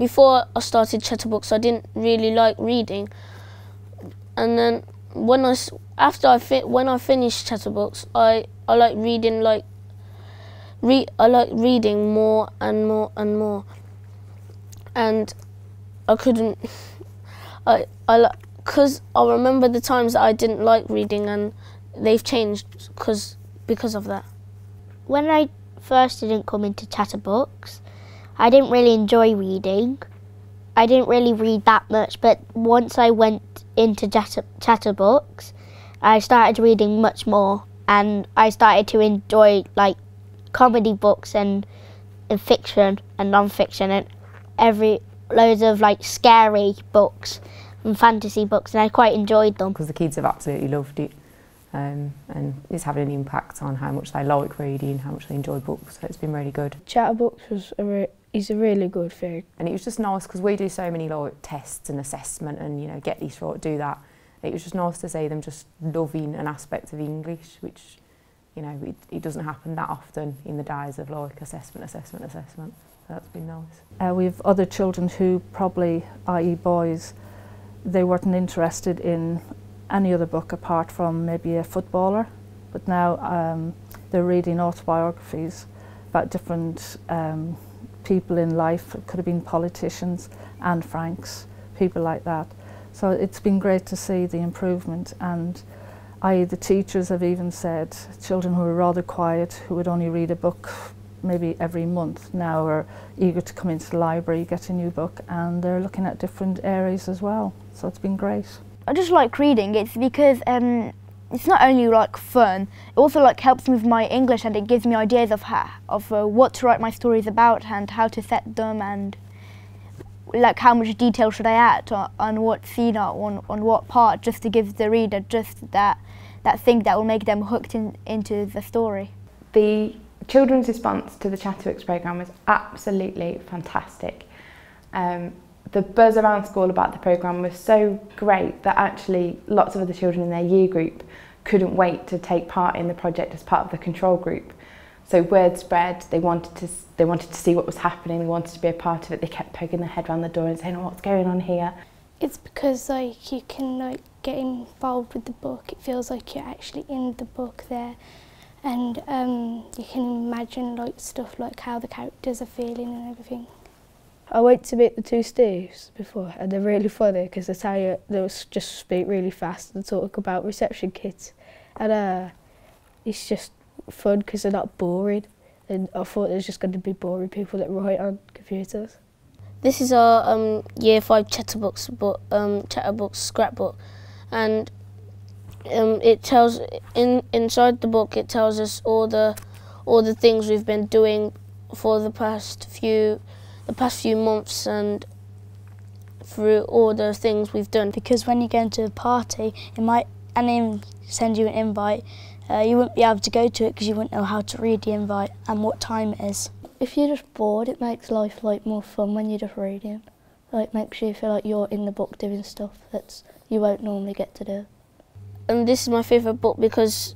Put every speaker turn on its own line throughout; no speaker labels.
before I started Chatterbooks, I didn't really like reading, and then when I finished Chatterbooks, I like reading I like reading more and more and more, and I couldn't. Because I remember the times that I didn't like reading, and they've changed because of that.
When I first didn't come into Chatterbooks, I didn't really enjoy reading. I didn't really read that much, but once I went into Chatterbooks, I started reading much more, and I started to enjoy like comedy books and fiction and non-fiction and loads of like scary books and fantasy books, and I quite enjoyed them.
Because the kids have absolutely loved it, and it's having an impact on how much they like reading, how much they enjoy books, so it's been really good.
Chatterbooks is a really good thing.
And it was just nice because we do so many like tests and assessment and, you know, get this right, do that. It was just nice to see them just loving an aspect of English, which, you know, it doesn't happen that often in the days of like assessment. So that's been nice.
We've other children who probably, i.e. boys, they weren't interested in any other book apart from maybe a footballer, but now they're reading autobiographies about different people in life. It could have been politicians, Anne Franks, people like that. So it's been great to see the improvement, and the teachers have even said children who are rather quiet, who would only read a book maybe every month, now are eager to come into the library, get a new book, and they're looking at different areas as well. So it's been great.
I just like reading. It's because it's not only like fun, it also like helps me with my English, and it gives me ideas of what to write my stories about and how to set them, and like how much detail should I add on what scene or on what part, just to give the reader just that thing that will make them hooked into the story.
The children's response to the Chatterbooks programme was absolutely fantastic. The buzz around school about the programme was so great that actually lots of other children in their year group couldn't wait to take part in the project as part of the control group. So word spread, they wanted to see what was happening, they wanted to be a part of it. They kept poking their head around the door and saying, oh, what's going on here?
It's because like you can like get involved with the book. It feels like you're actually in the book there, and you can imagine like stuff like how the characters are feeling and everything.
I went to meet the two Steves before, and they're really funny because they just speak really fast and talk about reception kits, and it's just fun because they're not boring, and I thought there's just going to be boring people that write on computers.
This is our Year 5 Chatterbooks book, Chatterbooks scrapbook, and it tells inside the book it tells us all the things we've been doing for the past few months, and through all the things we've done.
Because when you go into a party, it might send you an invite. You wouldn't be able to go to it because you wouldn't know how to read the invite and what time it is.
If you're just bored, it makes life like more fun when you're just reading. Like makes you feel like you're in the book doing stuff that you won't normally get to do.
And this is my favourite book because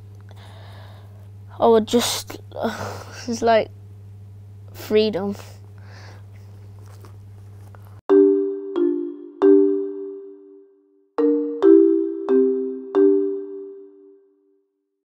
I would just it's like freedom.